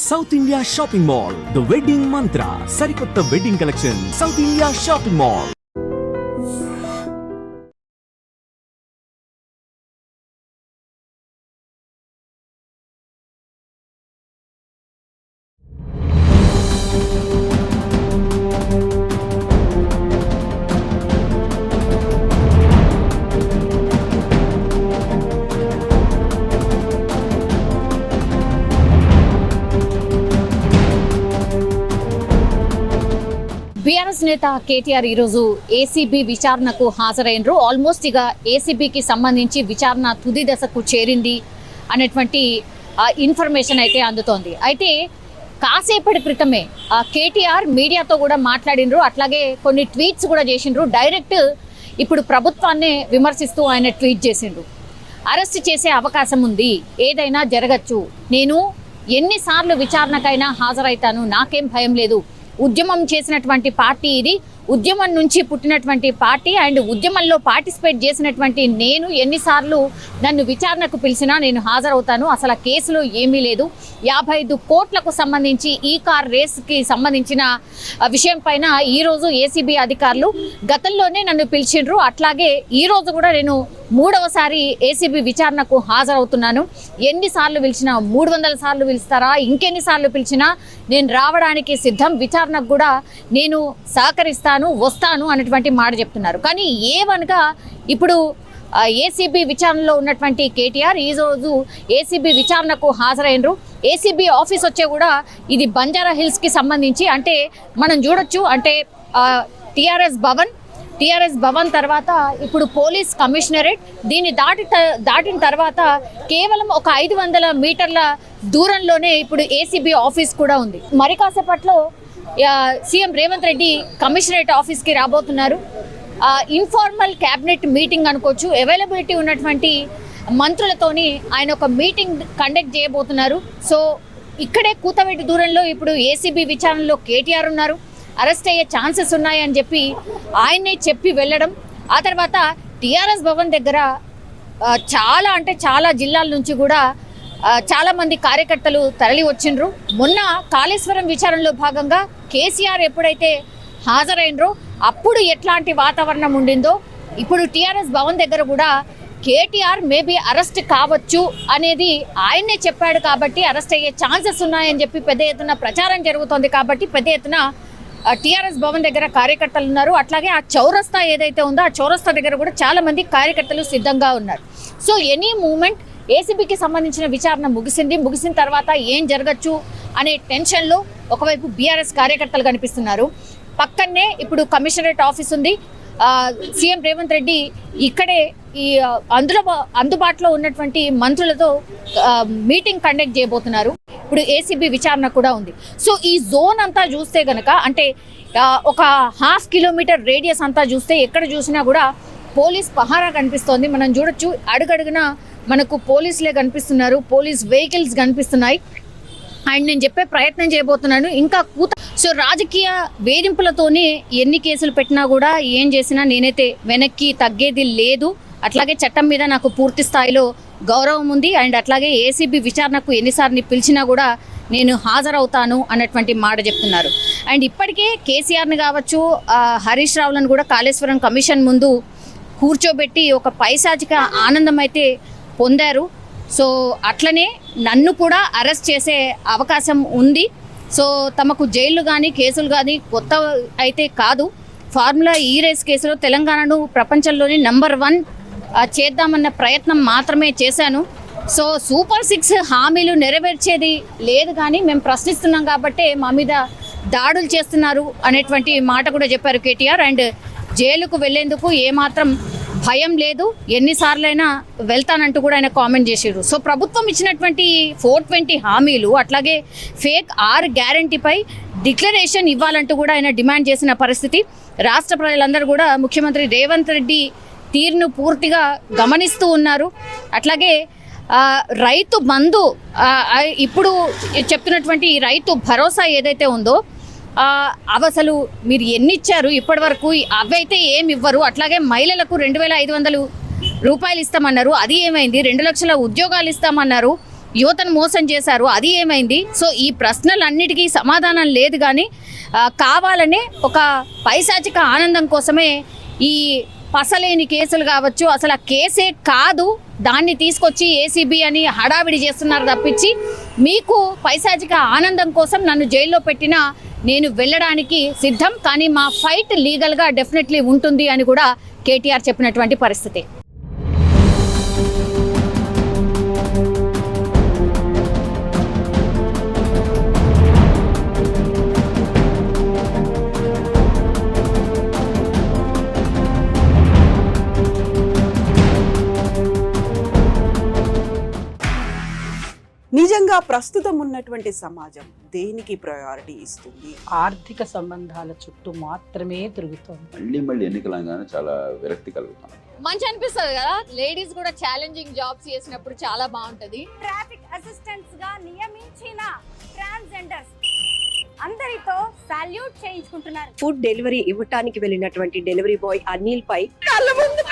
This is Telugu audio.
South India shopping mall, the wedding మంత్ర, సరికొత్త wedding collection, south India shopping mall. BRS నేత కేటీఆర్ ఈరోజు ఏసీబీ విచారణకు హాజరైనరు. ఆల్మోస్ట్ ఇక ఏసీబీకి సంబంధించి విచారణ తుది దశకు చేరింది అనేటువంటి ఇన్ఫర్మేషన్ అయితే అందుతోంది. అయితే కాసేపటి క్రితమే కేటీఆర్ మీడియాతో కూడా మాట్లాడినరు, అట్లాగే కొన్ని ట్వీట్స్ కూడా చేసిండ్రు. డైరెక్ట్ ఇప్పుడు ప్రభుత్వాన్నే విమర్శిస్తూ ఆయన ట్వీట్ చేసిండ్రు. అరెస్ట్ చేసే అవకాశం ఉంది, ఏదైనా జరగచ్చు, నేను ఎన్నిసార్లు విచారణకైనా హాజరైతాను, నాకేం భయం లేదు. ఉద్యమం చేసినటువంటి పార్టీ ఇది, ఉద్యమం నుంచి పుట్టినటువంటి పార్టీ అండ్ ఉద్యమంలో పార్టిసిపేట్ చేసినటువంటి నేను ఎన్నిసార్లు నన్ను విచారణకు పిలిచినా నేను హాజరవుతాను. అసలు ఆ కేసులో ఏమీ లేదు. 55 కోట్లకు సంబంధించి ఈ కార్ రేస్కి సంబంధించిన విషయం పైన ఈరోజు ఏసీబీ అధికారులు గతంలోనే నన్ను పిలిచిండ్రు. అట్లాగే ఈరోజు కూడా నేను 3వసారి ఏసీబీ విచారణకు హాజరవుతున్నాను. ఎన్నిసార్లు పిలిచినా, 300 సార్లు పిలుస్తారా, ఇంకెన్నిసార్లు పిలిచినా నేను రావడానికి సిద్ధం, విచారణకు కూడా నేను సహకరిస్తాను, వస్తాను అనేటువంటి మాట చెప్తున్నారు. కానీ ఏవనగా ఇప్పుడు ఏసీబీ విచారణలో ఉన్నటువంటి కేటీఆర్ ఈరోజు ఏసీబీ విచారణకు హాజరైనరు. ఏసీబీ ఆఫీస్ వచ్చే కూడా ఇది బంజారా హిల్స్కి సంబంధించి, అంటే మనం చూడొచ్చు, అంటే టీఆర్ఎస్ భవన్ తర్వాత ఇప్పుడు పోలీస్ కమిషనరేట్, దీన్ని దాటిన తర్వాత కేవలం ఒక 500 మీటర్ల దూరంలోనే ఇప్పుడు ఏసీబీ ఆఫీస్ కూడా ఉంది. మరి కాసేపట్లో సీఎం రేవంత్ రెడ్డి కమిషనరేట్ ఆఫీస్కి రాబోతున్నారు. ఇన్ఫార్మల్ క్యాబినెట్ మీటింగ్ అనుకోవచ్చు, అవైలబిలిటీ ఉన్నటువంటి మంత్రులతోని ఆయన ఒక మీటింగ్ కండక్ట్ చేయబోతున్నారు. సో ఇక్కడే కూతవేటి దూరంలో ఇప్పుడు ఏసీబీ విచారణలో కేటీఆర్ ఉన్నారు, అరెస్ట్ అయ్యే ఛాన్సెస్ ఉన్నాయని చెప్పి ఆయన్నే చెప్పి వెళ్ళడం. ఆ తర్వాత టీఆర్ఎస్ భవన్ దగ్గర చాలా జిల్లాల నుంచి కూడా చాలామంది కార్యకర్తలు తరలి వచ్చిండ్రు. మొన్న కాళేశ్వరం విచారణలో భాగంగా కేసీఆర్ ఎప్పుడైతే హాజరైనరో అప్పుడు ఎట్లాంటి వాతావరణం ఉండిందో ఇప్పుడు టీఆర్ఎస్ భవన్ దగ్గర కూడా కేటీఆర్ మేబీ అరెస్ట్ కావచ్చు అనేది ఆయన్నే చెప్పాడు. కాబట్టి అరెస్ట్ అయ్యే ఛాన్సెస్ ఉన్నాయని చెప్పి పెద్ద ఎత్తున ప్రచారం జరుగుతోంది. కాబట్టి పెద్ద ఎత్తున టీఆర్ఎస్ భవన్ దగ్గర కార్యకర్తలు ఉన్నారు. అట్లాగే ఆ చౌరస్తా ఏదైతే ఉందో ఆ చౌరస్తా దగ్గర కూడా చాలా మంది కార్యకర్తలు సిద్ధంగా ఉన్నారు. సో ఎనీ మూమెంట్ ఏసీబీకి సంబంధించిన విచారణ ముగిసిన తర్వాత ఏం జరగచ్చు అనే టెన్షన్లో ఒకవైపు బీఆర్ఎస్ కార్యకర్తలు కనిపిస్తున్నారు. పక్కనే ఇప్పుడు కమిషనరేట్ ఆఫీస్ ఉంది. సీఎం రేవంత్ రెడ్డి ఇక్కడే ఈ అందుబాటులో ఉన్నటువంటి మంత్రులతో మీటింగ్ కండక్ట్ చేయబోతున్నారు. ఇప్పుడు ఏసీబీ విచారణ కూడా ఉంది. సో ఈ జోన్ అంతా చూస్తే గనక, అంటే ఒక 1/2 కిలోమీటర్ రేడియస్ అంతా చూస్తే ఎక్కడ చూసినా కూడా పోలీస్ పహారా కనిపిస్తోంది. మనం చూడొచ్చు, అడుగడుగున మనకు పోలీసులే కనిపిస్తున్నారు, పోలీస్ వెహికల్స్ కనిపిస్తున్నాయి. అండ్ నేను చెప్పే ప్రయత్నం చేయబోతున్నాను, ఇంకా సో రాజకీయ వేధింపులతోనే ఎన్ని కేసులు పెట్టినా కూడా ఏం చేసినా నేనైతే వెనక్కి తగ్గేది లేదు. అట్లాగే చట్టం మీద నాకు పూర్తి స్థాయిలో గౌరవం ఉంది. అండ్ అట్లాగే ఏసీబీ విచారణకు ఎన్నిసార్లు పిలిచినా కూడా నేను హాజరవుతాను అన్నటువంటి మాట చెప్తున్నారు. అండ్ ఇప్పటికే కేసీఆర్ని కావచ్చు, హరీష్ రావులను కూడా కాళేశ్వరం కమిషన్ ముందు కూర్చోబెట్టి ఒక పైశాచిక ఆనందం అయితే పొందారు. సో అట్లనే నన్ను కూడా అరెస్ట్ చేసే అవకాశం ఉంది. సో తమకు జైళ్ళు కానీ కేసులు కానీ కొత్త అయితే కాదు. ఫార్ములా ఈ రేస్ కేసులో తెలంగాణను ప్రపంచంలోని నంబర్ 1 చేద్దామన్న ప్రయత్నం మాత్రమే చేశాను. సో సూపర్ 6 హామీలు నెరవేర్చేది లేదు, కానీ మేము ప్రశ్నిస్తున్నాం కాబట్టే మా మీద దాడులు చేస్తున్నారు అనేటువంటి మాట కూడా చెప్పారు కేటీఆర్. అండ్ జైలుకు వెళ్లేందుకు ఏమాత్రం భయం లేదు, ఎన్నిసార్లైనా వెళ్తానంటూ కూడా ఆయన కామెంట్ చేశారు. సో ప్రభుత్వం ఇచ్చినటువంటి 420 హామీలు, అట్లాగే ఫేక్ 6 గ్యారంటీపై డిక్లరేషన్ ఇవ్వాలంటూ కూడా ఆయన డిమాండ్ చేసిన పరిస్థితి. రాష్ట్ర ప్రజలందరూ కూడా ముఖ్యమంత్రి రేవంత్ రెడ్డి తీరును పూర్తిగా గమనిస్తూ ఉన్నారు. అట్లాగే రైతు బంధు, ఇప్పుడు చెప్తున్నటువంటి రైతు భరోసా ఏదైతే ఉందో అసలు మీరు ఎన్ని ఇచ్చారు ఇప్పటి వరకు, అవైతే ఏమి ఇవ్వరు. అట్లాగే మహిళలకు 2500 రూపాయలు ఇస్తామన్నారు, అది ఏమైంది? 2 లక్షల ఉద్యోగాలు ఇస్తామన్నారు, యువతను మోసం చేశారు, అది ఏమైంది? సో ఈ ప్రశ్నలన్నిటికీ సమాధానం లేదు, కానీ కావాలనే ఒక పైశాచిక ఆనందం కోసమే ఈ పసలేని కేసులు కావచ్చు, అసలు ఆ కేసే కాదు, దాన్ని తీసుకొచ్చి ఏసీబీ అని హడావిడి చేస్తున్నారు తప్పించి, మీకు పైశాచిక ఆనందం కోసం నన్ను జైల్లో పెట్టినా నేను వెళ్ళడానికి సిద్ధం, కానీ మా ఫైట్ లీగల్గా డెఫినెట్లీ ఉంటుంది అని కూడా కేటీఆర్ చెప్పినటువంటి పరిస్థితి. నిజంగా ప్రస్తుతం ఉన్నటువంటి సమాజం దేనికి ప్రయారిటీ ఇస్తుంది? ఆర్థిక సంబంధాల చుట్టూ మాత్రమే తిరుగుతోంది. మళ్ళీ ఎన్నికలంగానే చాలా విరక్తి కలుగుతాం. మంచి అనిపిస్తుంది కదా, లేడీస్ కూడా ఛాలెంజింగ్ జాబ్స్ చేసినప్పుడు చాలా బాగుంటది. ట్రాఫిక్ అసిస్టెంట్స్ గా నియమించిన ట్రాన్స్జెండర్స్ అందరితో సాల్యూట్ చేయించుకుంటున్నారు. ఫుడ్ డెలివరీ ఇవ్వటానికి వెళ్ళినటువంటి డెలివరీ బాయ్ అనిల్ పై కళ్ళ ముందు